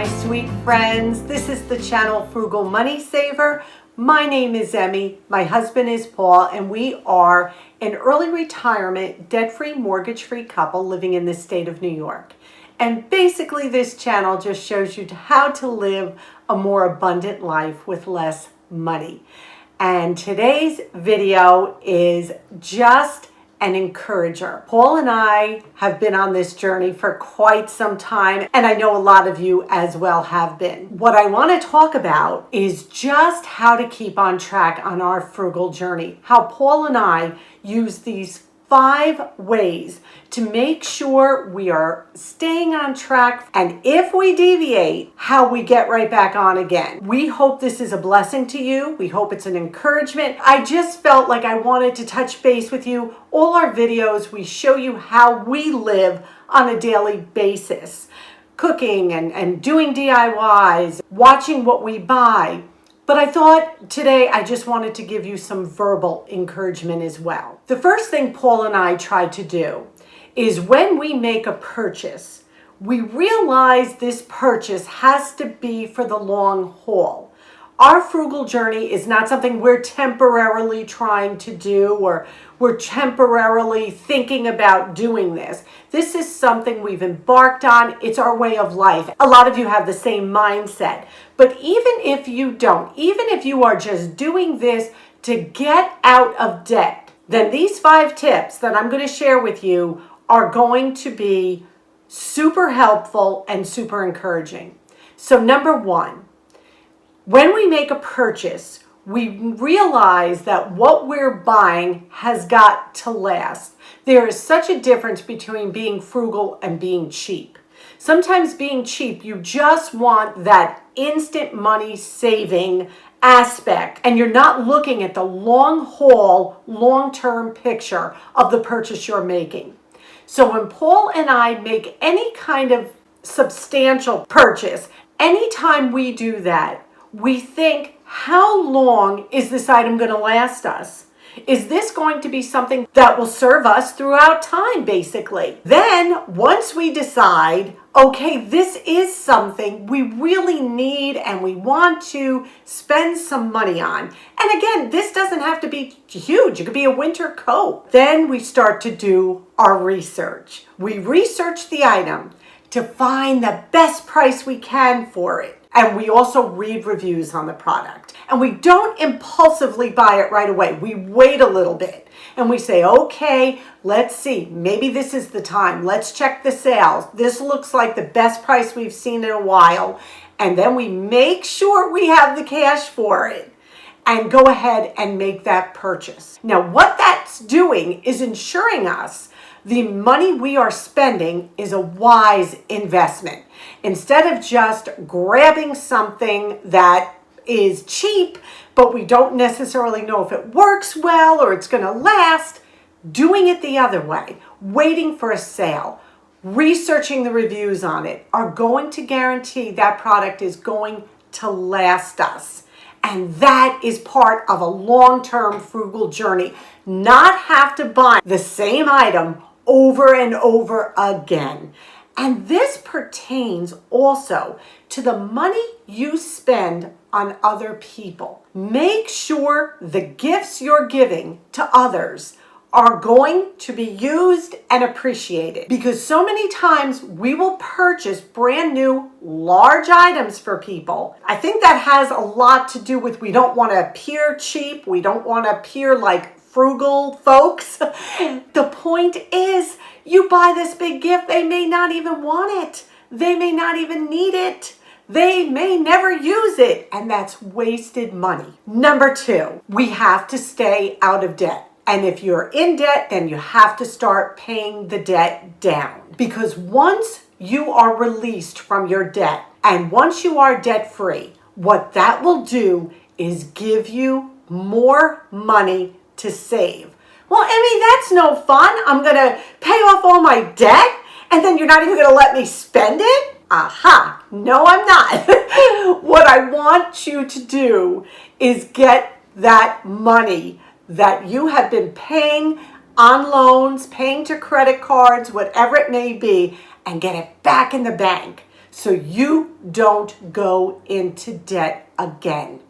my sweet friends. This is the channel Frugal Money Saver. My name is Emmy, my husband is Paul, and we are an early retirement, debt-free, mortgage-free couple living in the state of New York. And basically this channel just shows you how to live a more abundant life with less money. And today's video is just an encourager. Paul and I have been on this journey for quite some time, and I know a lot of you as well have been. What I want to talk about is just how to keep on track on our frugal journey, how Paul and I use these 5 ways to make sure we are staying on track, and if we deviate, how we get right back on again. We hope this is a blessing to you. We hope it's an encouragement. I just felt like I wanted to touch base with you. All our videos, we show you how we live on a daily basis. Cooking and doing DIYs, watching what we buy. But I thought today I just wanted to give you some verbal encouragement as well. The first thing Paul and I try to do is when we make a purchase, we realize this purchase has to be for the long haul. Our frugal journey is not something we're temporarily trying to do, or we're temporarily thinking about doing this. This is something we've embarked on. It's our way of life. A lot of you have the same mindset. But even if you don't, even if you are just doing this to get out of debt, then these 5 tips that I'm going to share with you are going to be super helpful and super encouraging. So number 1, when we make a purchase, we realize that what we're buying has got to last. There is such a difference between being frugal and being cheap. Sometimes being cheap, you just want that instant money saving aspect, and you're not looking at the long haul, long-term picture of the purchase you're making. So when Paul and I make any kind of substantial purchase, anytime we do that, we think, how long is this item going to last us? Is this going to be something that will serve us throughout time, basically? Then, once we decide, okay, this is something we really need and we want to spend some money on. And again, this doesn't have to be huge. It could be a winter coat. Then we start to do our research. We research the item to find the best price we can for it. And we also read reviews on the product. And we don't impulsively buy it right away. We wait a little bit and we say, okay, let's see, maybe this is the time. Let's check the sales. This looks like the best price we've seen in a while. And then we make sure we have the cash for it and go ahead and make that purchase. Now, what that's doing is ensuring us the money we are spending is a wise investment. Instead of just grabbing something that is cheap, but we don't necessarily know if it works well or it's going to last, doing it the other way, waiting for a sale, researching the reviews on it, are going to guarantee that product is going to last us. And that is part of a long-term frugal journey. Not have to buy the same item over and over again. And this pertains also to the money you spend on other people. Make sure the gifts you're giving to others are going to be used and appreciated, because so many times we will purchase brand new large items for people. I think that has a lot to do with we don't want to appear cheap. We don't want to appear like frugal folks. The point is, you buy this big gift, they may not even want it. They may not even need it. They may never use it, and that's wasted money. Number 2, we have to stay out of debt. And if you're in debt, then you have to start paying the debt down. Because once you are released from your debt, and once you are debt-free, what that will do is give you more money to save. Well, Emmy, that's no fun. I'm going to pay off all my debt, and then you're not even going to let me spend it? Aha, no, I'm not. What I want you to do is get that money that you have been paying on loans, paying to credit cards, whatever it may be, and get it back in the bank so you don't go into debt again.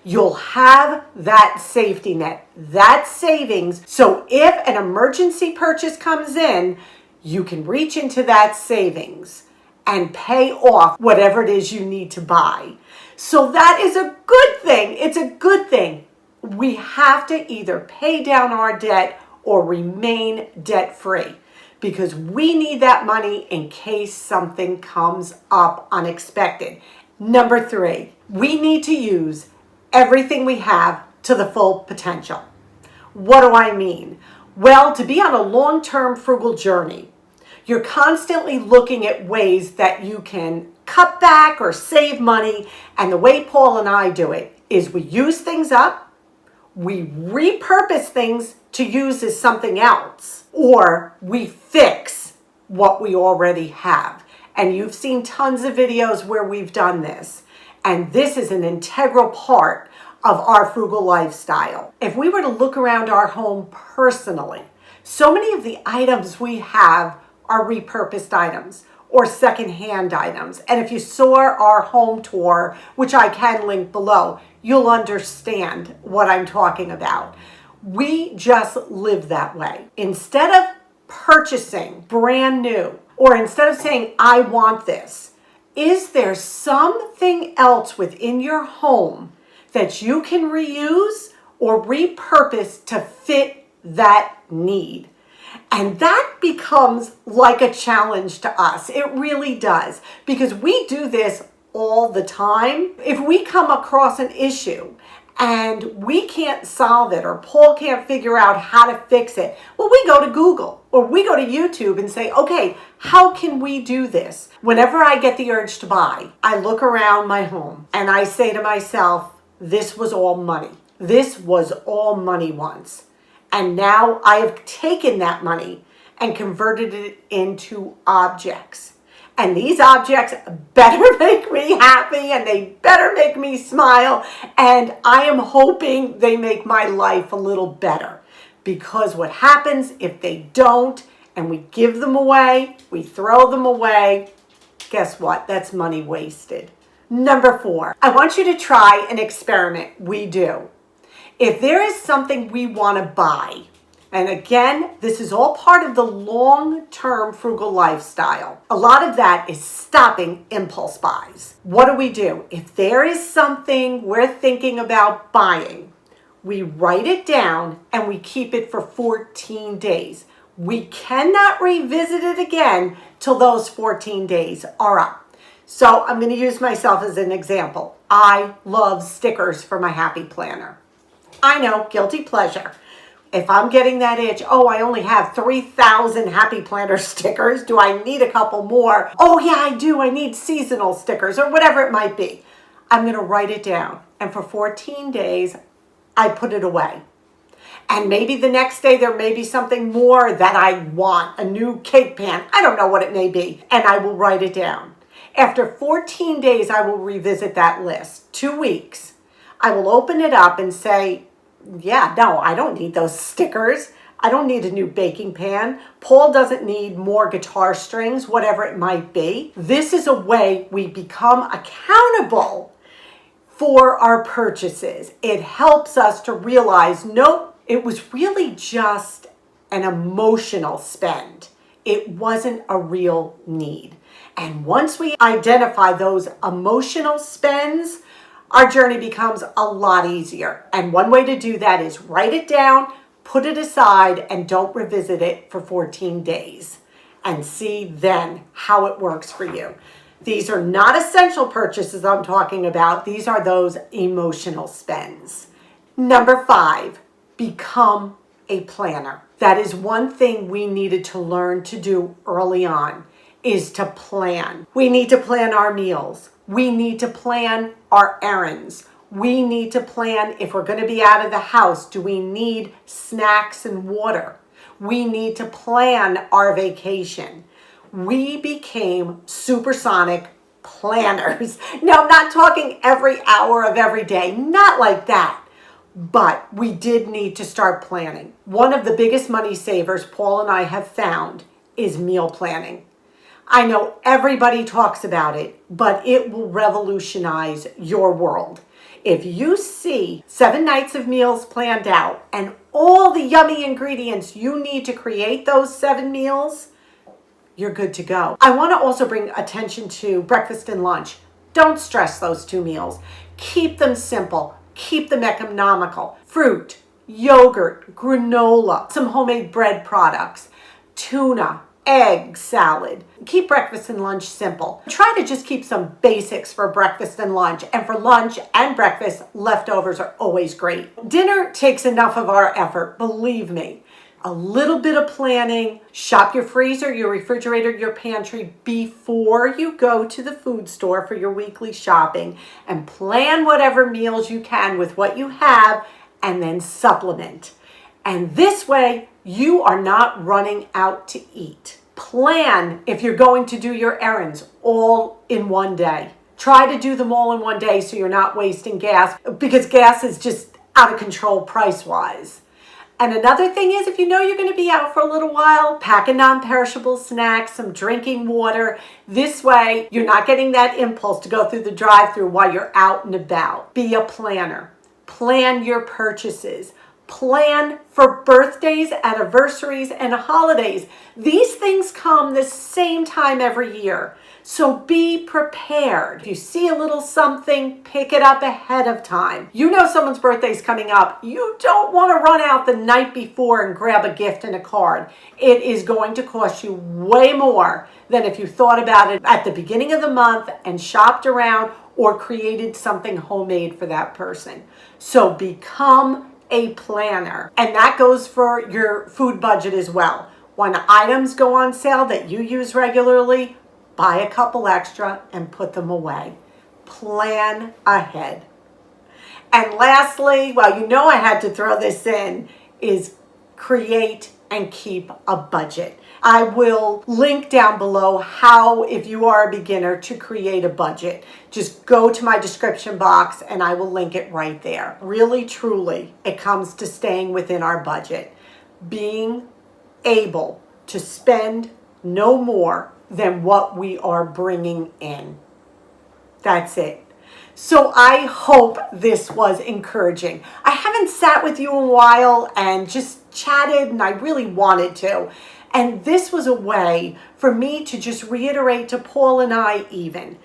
You'll have that safety net, that savings, so if an emergency purchase comes in, you can reach into that savings and pay off whatever it is you need to buy. So that is a good thing. It's a good thing. We have to either pay down our debt or remain debt-free because we need that money in case something comes up unexpected. Number 3, we need to use everything we have to the full potential. What do I mean? Well, to be on a long-term frugal journey, you're constantly looking at ways that you can cut back or save money. And the way Paul and I do it is we use things up, we repurpose things to use as something else, or we fix what we already have. And you've seen tons of videos where we've done this. And this is an integral part of our frugal lifestyle. If we were to look around our home personally, so many of the items we have are repurposed items or secondhand items. And if you saw our home tour, which I can link below, you'll understand what I'm talking about. We just live that way. Instead of purchasing brand new, or instead of saying, I want this, is there something else within your home that you can reuse or repurpose to fit that need? And that becomes like a challenge to us. It really does, because we do this all the time. If we come across an issue and we can't solve it, or Paul can't figure out how to fix it, well, we go to Google or we go to YouTube and say, okay, how can we do this? Whenever I get the urge to buy, I look around my home and I say to myself, this was all money. This was all money once. And now I have taken that money and converted it into objects. And these objects better make me happy and they better make me smile. And I am hoping they make my life a little better. Because what happens if they don't and we give them away, we throw them away, guess what? That's money wasted. Number 4, I want you to try an experiment we do. If there is something we want to buy, and again, this is all part of the long-term frugal lifestyle. A lot of that is stopping impulse buys. What do? If there is something we're thinking about buying, we write it down and we keep it for 14 days. We cannot revisit it again till those 14 days are up. So I'm going to use myself as an example. I love stickers for my Happy Planner. I know, guilty pleasure. If I'm getting that itch, oh, I only have 3,000 Happy Planner stickers. Do I need a couple more? Oh, yeah, I do. I need seasonal stickers or whatever it might be. I'm going to write it down. And for 14 days, I put it away. And maybe the next day there may be something more that I want, a new cake pan. I don't know what it may be. And I will write it down. After 14 days, I will revisit that list. 2 weeks. I will open it up and say, yeah, no, I don't need those stickers. I don't need a new baking pan. Paul doesn't need more guitar strings, whatever it might be. This is a way we become accountable for our purchases. It helps us to realize, nope, it was really just an emotional spend. It wasn't a real need. And once we identify those emotional spends, our journey becomes a lot easier. And one way to do that is write it down, put it aside, and don't revisit it for 14 days. And see then how it works for you. These are not essential purchases I'm talking about. These are those emotional spends. Number 5, become a planner. That is one thing we needed to learn to do early on, is to plan. We need to plan our meals. We need to plan our errands. We need to plan if we're going to be out of the house. Do we need snacks and water? We need to plan our vacation. We became supersonic planners. Now, I'm not talking every hour of every day, not like that. But we did need to start planning. One of the biggest money savers Paul and I have found is meal planning. I know everybody talks about it, but it will revolutionize your world. If you see 7 nights of meals planned out and all the yummy ingredients you need to create those 7 meals, you're good to go. I want to also bring attention to breakfast and lunch. Don't stress those 2 meals. Keep them simple. Keep them economical. Fruit, yogurt, granola, some homemade bread products, tuna, egg salad. Keep breakfast and lunch simple. Try to just keep some basics for breakfast and lunch. And for lunch and breakfast, leftovers are always great. Dinner takes enough of our effort, believe me. A little bit of planning. Shop your freezer, your refrigerator, your pantry before you go to the food store for your weekly shopping, and plan whatever meals you can with what you have, and then supplement. And this way, you are not running out to eat. Plan if you're going to do your errands all in one day. Try to do them all in one day so you're not wasting gas, because gas is just out of control price-wise. And another thing is, if you know you're going to be out for a little while, pack a non-perishable snack, some drinking water. This way, you're not getting that impulse to go through the drive-thru while you're out and about. Be a planner. Plan your purchases. Plan for birthdays, anniversaries, and holidays. These things come the same time every year. So be prepared. If you see a little something, pick it up ahead of time. You know someone's birthday is coming up. You don't want to run out the night before and grab a gift and a card. It is going to cost you way more than if you thought about it at the beginning of the month and shopped around or created something homemade for that person. So become a planner. And that goes for your food budget as well. When items go on sale that you use regularly, buy a couple extra and put them away. Plan ahead. And lastly, well, you know I had to throw this in, is create and keep a budget. I will link down below how, if you are a beginner, to create a budget. Just go to my description box and I will link it right there. Really, truly, it comes to staying within our budget. Being able to spend no more than what we are bringing in. That's it. So I hope this was encouraging. I haven't sat with you a while and just chatted, and I really wanted to. And this was a way for me to just reiterate to Paul and I even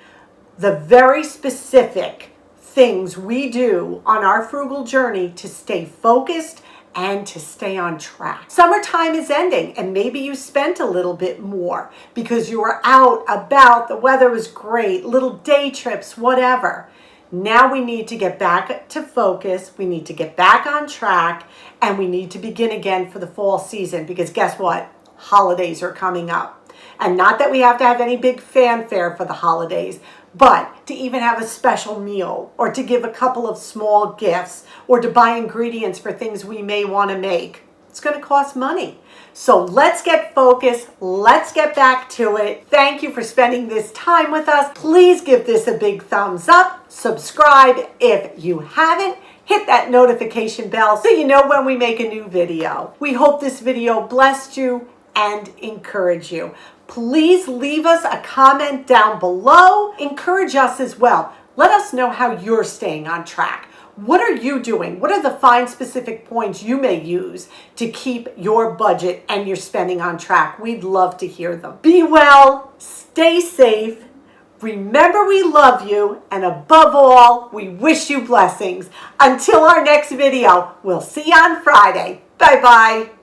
the very specific things we do on our frugal journey to stay focused and to stay on track. Summertime is ending, and maybe you spent a little bit more because you were out about, the weather was great, little day trips, whatever. Now we need to get back to focus, we need to get back on track, and we need to begin again for the fall season, because guess what? Holidays are coming up. And not that we have to have any big fanfare for the holidays, but to even have a special meal, or to give a couple of small gifts, or to buy ingredients for things we may want to make. It's going to cost money. So let's get focused. Let's get back to it. Thank you for spending this time with us. Please give this a big thumbs up. Subscribe if you haven't. Hit that notification bell so you know when we make a new video. We hope this video blessed you and encouraged you. Please leave us a comment down below. Encourage us as well. Let us know how you're staying on track. What are you doing? What are the 5 specific points you may use to keep your budget and your spending on track? We'd love to hear them. Be well, stay safe. Remember, we love you, and above all, we wish you blessings. Until our next video, we'll see you on Friday. Bye-bye.